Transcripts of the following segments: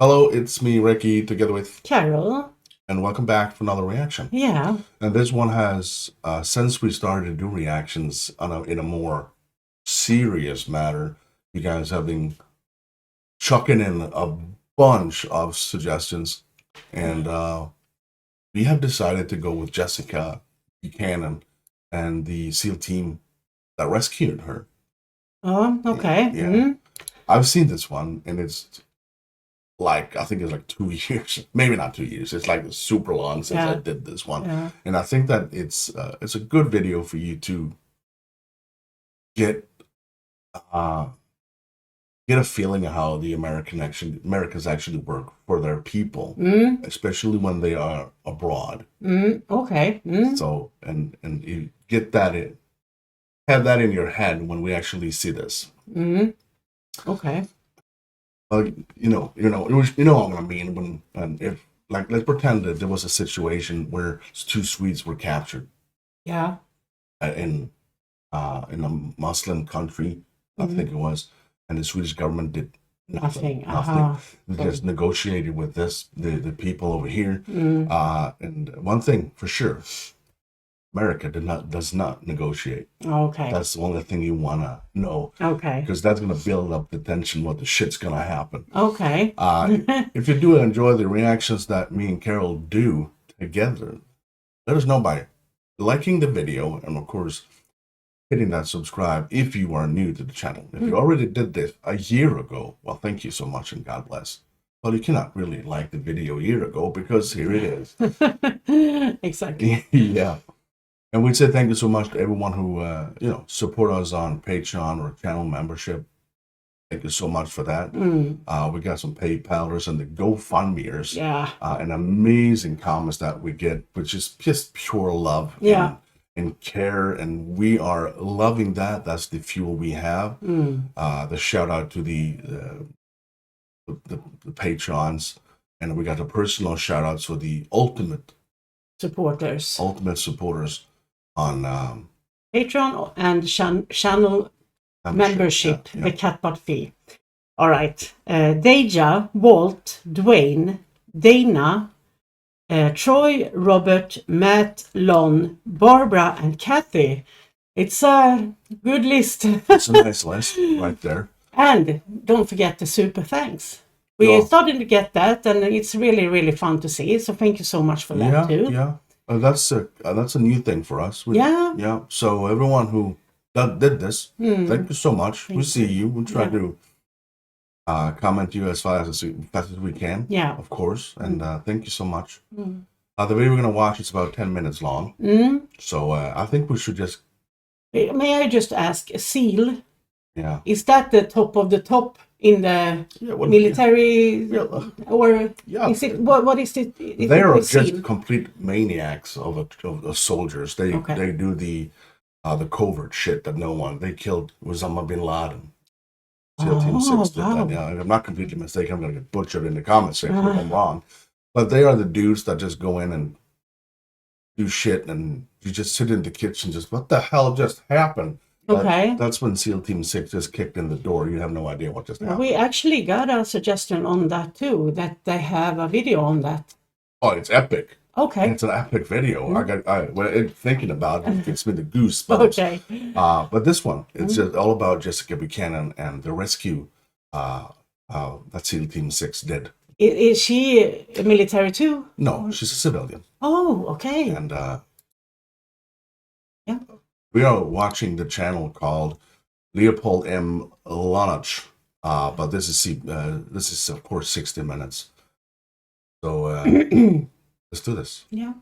Hello, it's me, Recky, together with, Carol, and welcome back for another reaction. yeah. And this one has, since we started to do reactions in a more serious matter, you guys have been chucking in a bunch of suggestions, and we have decided to go with Jessica Buchanan and the SEAL team that rescued her. Oh, okay. Yeah, I've seen this one, and it's like I think it's like 2 years, maybe not 2 years. It's like super long since I Yeah, did this one, yeah. and I think that it's a good video for you to get uh, get a feeling of how the Americans actually work for their people, especially when they are abroad. Okay. So and you get that in have that in your head when we actually see this. Okay. You know what I mean when if like let's pretend that there was a situation where two Swedes were captured Yeah. uh, in in a Muslim country, I think it was, and the Swedish government did nothing, Nothing. nothing. They So, just negotiated with the people over here. And one thing for sure, America does not negotiate. okay. That's the only thing you wanna know, Okay. because that's gonna build up the tension. What the shit's gonna happen? Okay. If you do enjoy the reactions that me and Carol do together, let us know by liking the video and, of course, hitting that subscribe if you are new to the channel. If you already did this a year ago, well, thank you so much and God bless. Well, you cannot really like the video a year ago because here it is. Exactly. Yeah. And we'd say thank you so much to everyone who, support us on Patreon or channel membership. Thank you so much for that. We got some PayPalers and the GoFundMeers. Yeah. And amazing comments that we get, which is just pure love and care. And we are loving that. That's the fuel we have. The shout out to the patrons. And we got the personal shout outs for the ultimate supporters on Patreon and channel membership, yeah. the Catbot fee. All right. Deja, Walt, Dwayne, Dana, Troy, Robert, Matt, Lon, Barbara, and Kathy. It's a good list. It's a nice list right there. And don't forget the super thanks. We started to get that, and it's really, really fun to see. So thank you so much for that too. Yeah. That's a new thing for us. Yeah. So everyone who did this, thank you so much. We see you. We'll try to comment you as fast as we can. Yeah. Of course. And thank you so much. The video we're gonna watch is about 10 minutes long. So I think we should just. May I just ask, a SEAL? Yeah. Is that the top of the top in the military, or is it what is it? They are just complete maniacs of soldiers. They do the covert shit that no one. They killed Osama bin Laden. SEAL Team 6 did that. Yeah, I'm not completely mistaken. I'm going to get butchered in the comments section if I'm wrong. But they are the dudes that just go in and do shit, and you just sit in the kitchen, just what the hell just happened? That's when SEAL Team 6 just kicked in the door. You have no idea what just happened. We actually got a suggestion on that too, that they have a video on that. Oh, it's epic. Okay. It's an epic video. Thinking about it, it gives me the goosebumps. Okay. But this one, it's just all about Jessica Buchanan and the rescue that SEAL Team 6 did. Is she a military too? No, she's a civilian. Oh, okay. And yeah. We are watching the channel called Leopold M. Lonach, but this is of course 60 minutes. So let's do this. Yeah.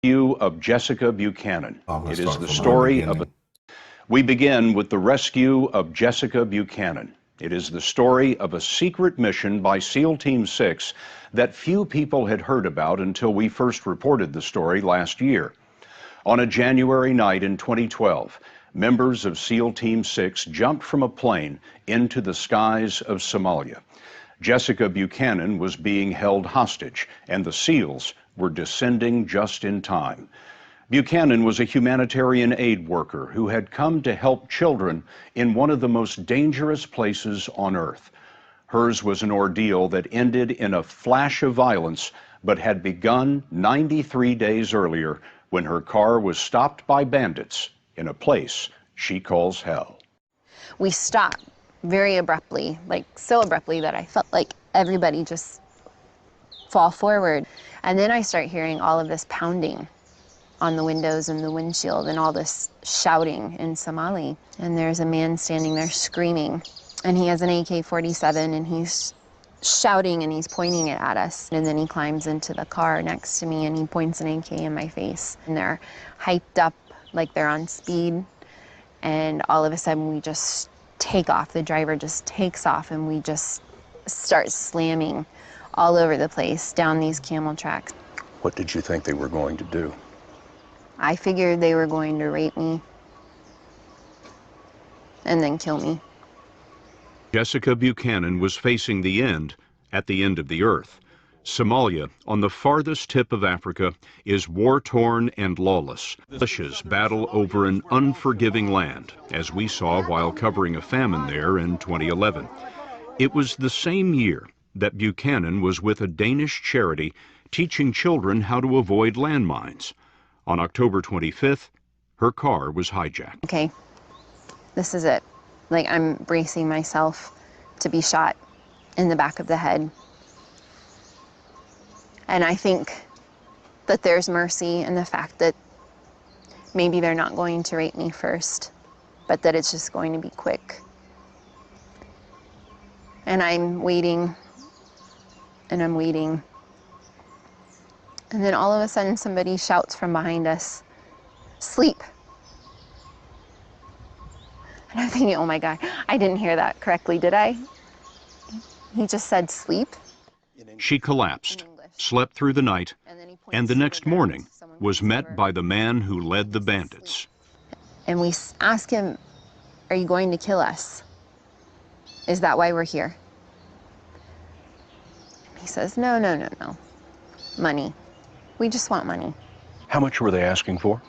Of Jessica Buchanan. It is the story of. We begin with the rescue of Jessica Buchanan. It is the story of a secret mission by SEAL Team 6 that few people had heard about until we first reported the story last year. On a January night in 2012, members of SEAL Team 6 jumped from a plane into the skies of Somalia. Jessica Buchanan was being held hostage, and the SEALs were descending just in time. Buchanan was a humanitarian aid worker who had come to help children in one of the most dangerous places on earth. Hers was an ordeal that ended in a flash of violence, but had begun 93 days earlier when her car was stopped by bandits in a place she calls hell. We stopped very abruptly, like so abruptly that I felt like everybody just fall forward. And then I start hearing all of this pounding on the windows and the windshield and all this shouting in Somali. And there's a man standing there screaming, and he has an AK-47 and he's shouting and he's pointing it at us. And then he climbs into the car next to me and he points an AK in my face. And they're hyped up like they're on speed. And all of a sudden we just take off. The driver just takes off and we just start slamming all over the place down these camel tracks. What did you think they were going to do? I figured they were going to rape me and then kill me. Jessica Buchanan was facing the end at the end of the earth. Somalia, on the farthest tip of Africa, is war-torn and lawless. Militias battle over an unforgiving land, as we saw while covering a famine there in 2011. It was the same year that Buchanan was with a Danish charity teaching children how to avoid landmines. On October 25th, her car was hijacked. Okay, this is it. Like, I'm bracing myself to be shot in the back of the head. And I think that there's mercy in the fact that maybe they're not going to rape me first, but that it's just going to be quick. And I'm waiting, and I'm waiting. And then all of a sudden somebody shouts from behind us, "Sleep." And I'm thinking, oh my God, I didn't hear that correctly, did I? He just said sleep. She collapsed, slept through the night, and the next morning was met by the man who led the bandits. And we ask him, "Are you going to kill us? Is that why we're here?" He says, "No, no, no, no. Money. We just want money." How much were they asking for?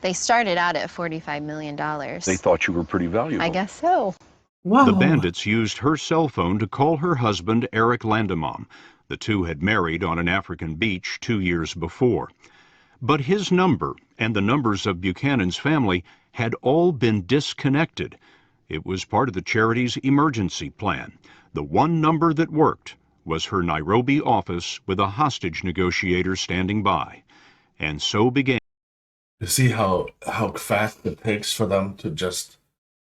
They started out at $45 million. They thought you were pretty valuable. I guess so. Wow. The bandits used her cell phone to call her husband, Eric Landemam. The two had married on an African beach 2 years before. But his number and the numbers of Buchanan's family had all been disconnected. It was part of the charity's emergency plan. The one number that worked was her Nairobi office with a hostage negotiator standing by. And so began. You see how fast it takes for them to just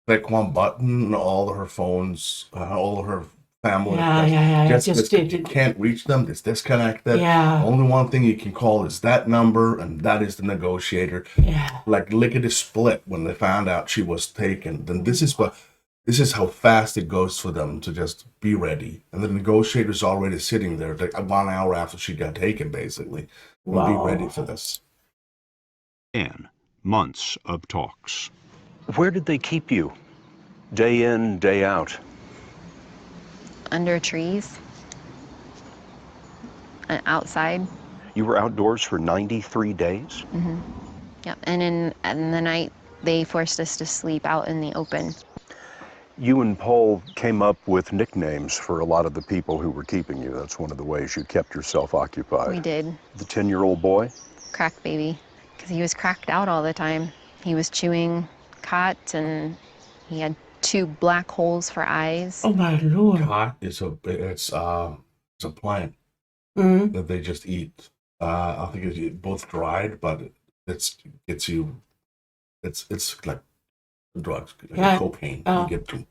click one button and all of her phones, all of her family. You can't reach them. It's disconnected. Yeah. Only one thing you can call is that number, and that is the negotiator. Yeah. Like lickety split when they found out she was taken. Then this is how fast it goes for them to just be ready. And the negotiator's already sitting there like 1 hour after she got taken, basically. We'll be ready for this. And months of talks. Where did they keep you? Day in, day out? Under trees. Outside. You were outdoors for 93 days? Mm-hmm. Yep. And in the night, they forced us to sleep out in the open. You and Paul came up with nicknames for a lot of the people who were keeping you. That's one of the ways you kept yourself occupied. We did. The 10-year-old boy? Crack baby. Because he was cracked out all the time. He was chewing cot, and he had 2 black holes for eyes. Oh my Lord. Cot is a plant that they just eat. I think it's both dried, but it's like drugs, like cocaine. You get to,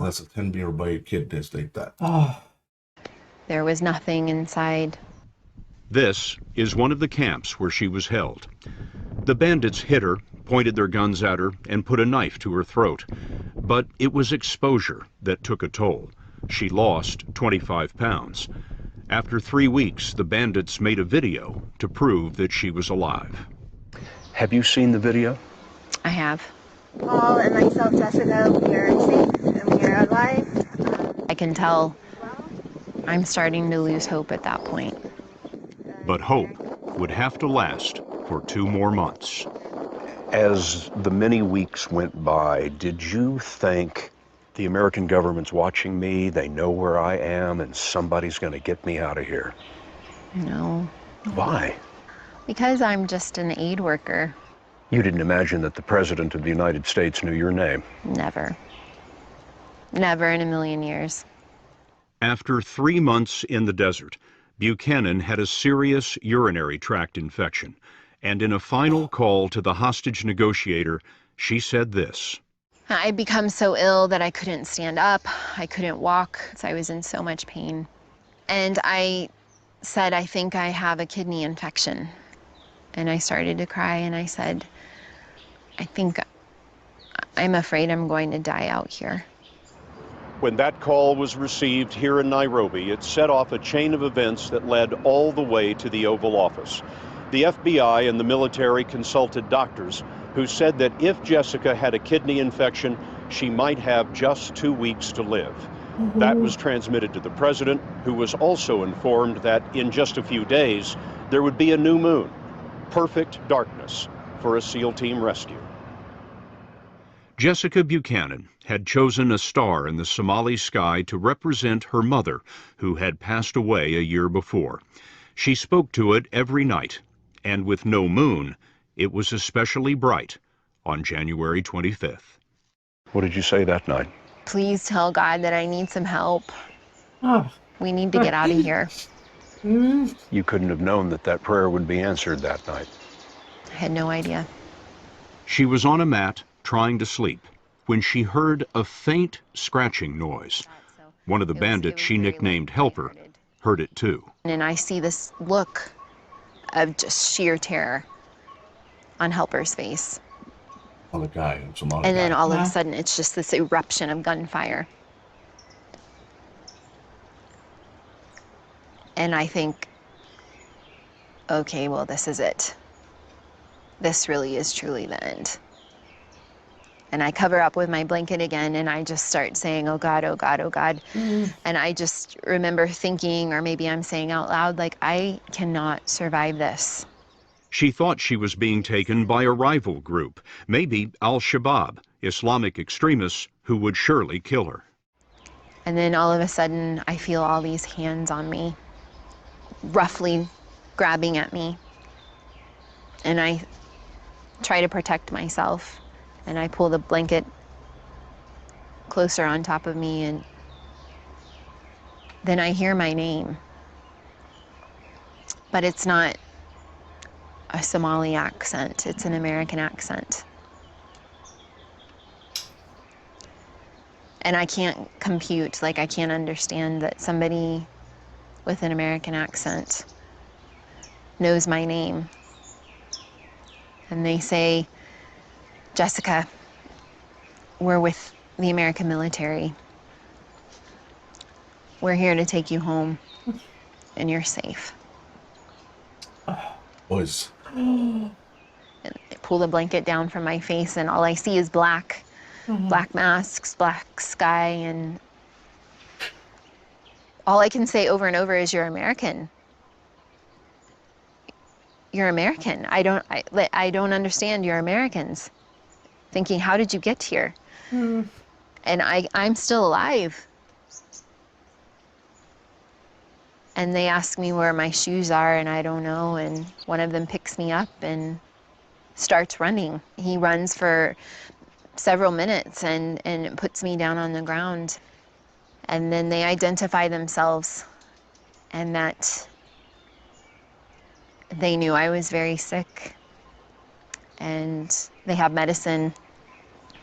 that's a 10-year-old kid just ate that. Oh. There was nothing inside. This is one of the camps where she was held. The bandits hit her, pointed their guns at her, and put a knife to her throat. But it was exposure that took a toll. She lost 25 pounds. After 3 weeks, the bandits made a video to prove that she was alive. Have you seen the video? I have. Paul and myself, Jessica, we are safe and we are alive. I can tell I'm starting to lose hope at that point. But hope would have to last for 2 more months. As the many weeks went by, did you think the American government's watching me, they know where I am, and somebody's going to get me out of here? No. Why? Because I'm just an aid worker. You didn't imagine that the President of the United States knew your name? Never. Never in a million years. After 3 months in the desert, Buchanan had a serious urinary tract infection, and in a final call to the hostage negotiator, she said this. I'd become so ill that I couldn't stand up, I couldn't walk, so I was in so much pain. And I said, I think I have a kidney infection. And I started to cry and I said, I'm afraid I'm going to die out here. When that call was received here in Nairobi, it set off a chain of events that led all the way to the Oval Office. The FBI and the military consulted doctors who said that if Jessica had a kidney infection, she might have just 2 weeks to live. That was transmitted to the president, who was also informed that in just a few days, there would be a new moon. Perfect darkness for a SEAL Team rescue. Jessica Buchanan had chosen a star in the Somali sky to represent her mother, who had passed away a year before. She spoke to it every night, and with no moon, it was especially bright on January 25th. What did you say that night? Please tell God that I need some help. Oh. We need to get out of here. You couldn't have known that that prayer would be answered that night. I had no idea. She was on a mat trying to sleep when she heard a faint scratching noise. One of the bandits she nicknamed Helper heard it too. And I see this look of just sheer terror on Helper's face. On the guy, Somali And then guy. all of a sudden, it's just this eruption of gunfire. And I think, okay, well, this is it. This really is truly the end. And I cover up with my blanket again, and I just start saying, oh God, oh God, oh God. And I just remember thinking, or maybe I'm saying out loud, like, I cannot survive this. She thought she was being taken by a rival group, maybe Al-Shabaab, Islamic extremists who would surely kill her. And then all of a sudden, I feel all these hands on me, roughly grabbing at me. And I try to protect myself. And I pull the blanket closer on top of me, and then I hear my name. But it's not a Somali accent, it's an American accent. And I can't compute, like I can't understand that somebody with an American accent knows my name. And they say, Jessica, we're with the American military. We're here to take you home, and you're safe. Boys. And I pull the blanket down from my face, and all I see is black. Black masks, black sky, and all I can say over and over is, you're American. You're American. I don't understand. You're Americans. Thinking, how did you get here? And I'm still alive. And they ask me where my shoes are, and I don't know. And one of them picks me up and starts running. He runs for several minutes and puts me down on the ground. And then they identify themselves, and that they knew I was very sick. And they have medicine,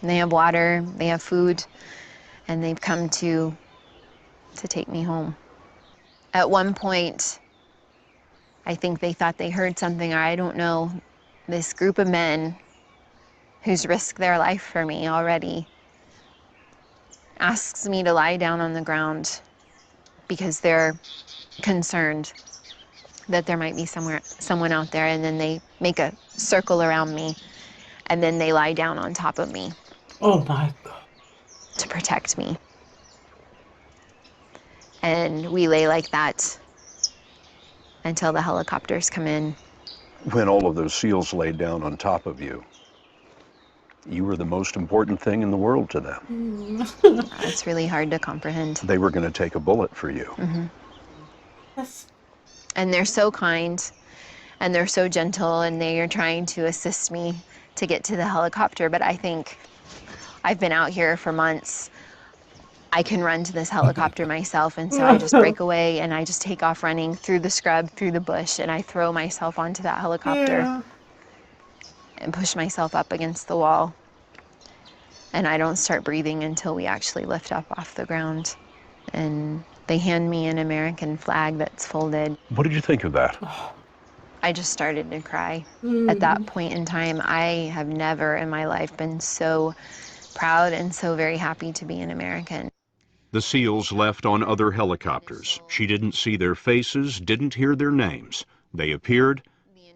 and they have water, they have food, and they've come to take me home. At one point, I think they thought they heard something, or I don't know, this group of men who's risked their life for me already asks me to lie down on the ground because they're concerned that there might be someone out there, and then they make a circle around me, and then they lie down on top of me. Oh my God. To protect me. And we lay like that until the helicopters come in. When all of those SEALs laid down on top of you, You were the most important thing in the world to them. It's really hard to comprehend. They were going to take a bullet for you. Yes. And they're so kind, and they're so gentle, and they are trying to assist me to get to the helicopter. But I think I've been out here for months. I can run to this helicopter myself, and so I just break away and I just take off running through the scrub, through the bush, and I throw myself onto that helicopter and push myself up against the wall. And I don't start breathing until we actually lift up off the ground. And they hand me an American flag that's folded. What did you think of that? I just started to cry. At that point in time, I have never in my life been so proud and so very happy to be an American. The SEALs left on other helicopters. She didn't see their faces, didn't hear their names. They appeared,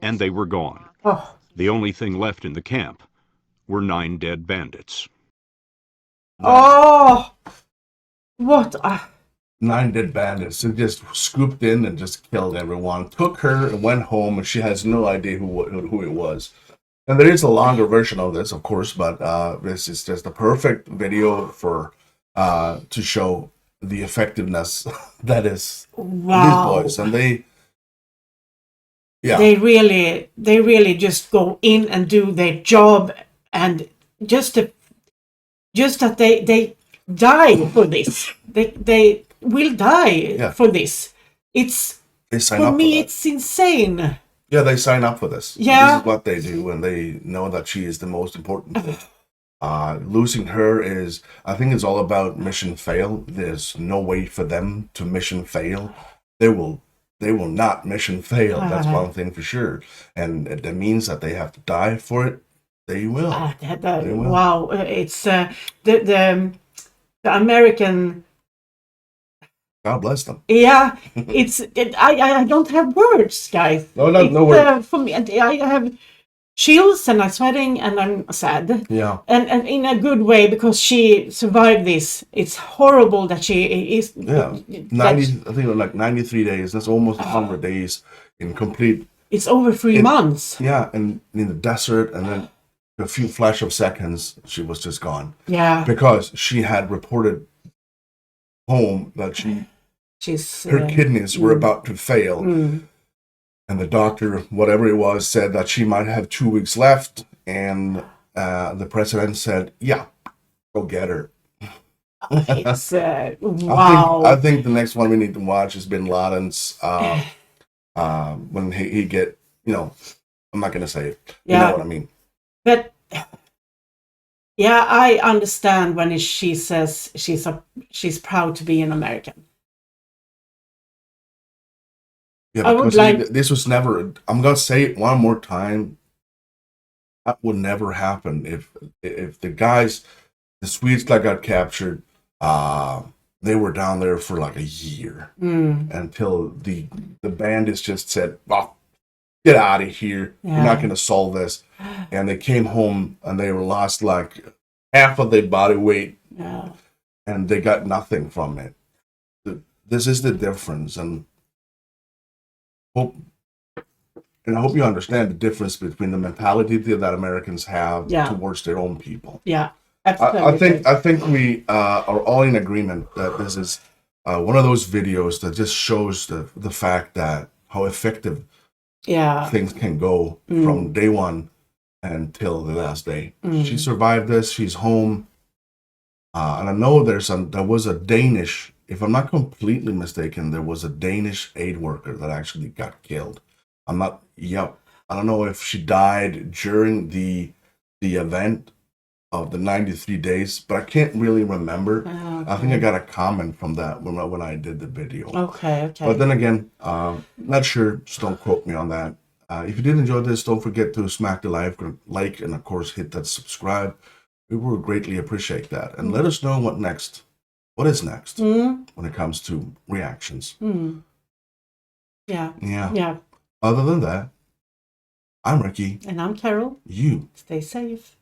and they were gone. Oh. The only thing left in the camp were 9 dead bandits. Oh, what? 9 dead bandits. They just scooped in and just killed everyone. Took her and went home, and she has no idea who it was. And there is a longer version of this, of course, but this is just a perfect video for to show the effectiveness that is these boys. And they really just go in and do their job, and just that they die for this. They will die for this. They sign for up me. For that. It's insane. Yeah, they sign up for this. Yeah, this is what they do, and they know that she is the most important thing. Losing her is, I think, it's all about mission fail. There's no way for them to mission fail. They will not mission fail. That's one thing for sure, and that means that they have to die for it. They will. They will. Wow, it's the American. God bless them. Yeah, I don't have words, guys. No words. For me, I have chills and I'm sweating and I'm sad. Yeah. And in a good way, because she survived this. It's horrible that she is. Yeah. 90. I think it was like 93 days. That's almost 100 days in complete. It's over 3 months. Yeah, and in the desert, and then a few flash of seconds, she was just gone. Yeah. Because she had reported home that her kidneys were about to fail. And the doctor, whatever it was, said that she might have 2 weeks left. And the president said, yeah, go get her. It's, wow. I think the next one we need to watch is Bin Laden's, when he get, I'm not going to say it. You know what I mean? But, yeah, I understand when she says she's proud to be an American. Yeah, because this was never. I'm gonna say it one more time. That would never happen if the Swedes that got captured, they were down there for like a year until the bandits just said, "Oh, get out of here! You're not gonna solve this." And they came home and they were lost like half of their body weight, and they got nothing from it. This is the difference, and I hope you understand the difference between the mentality that Americans have towards their own people. Yeah, absolutely. I think we are all in agreement that this is one of those videos that just shows the fact that how effective things can go from day one until the last day. She survived this. She's home, and I know there was a Danish. If I'm not completely mistaken, there was a Danish aid worker that actually got killed. I don't know if she died during the event of the 93 days, but I can't really remember. Okay. I think I got a comment from that when I did the video. Okay. But then again, not sure, so don't quote me on that. If you did enjoy this, don't forget to smack the like and of course hit that subscribe. We would greatly appreciate that. And let us know what is next when it comes to reactions. Yeah. Other than that, I'm Recky. And I'm Carol. You stay safe.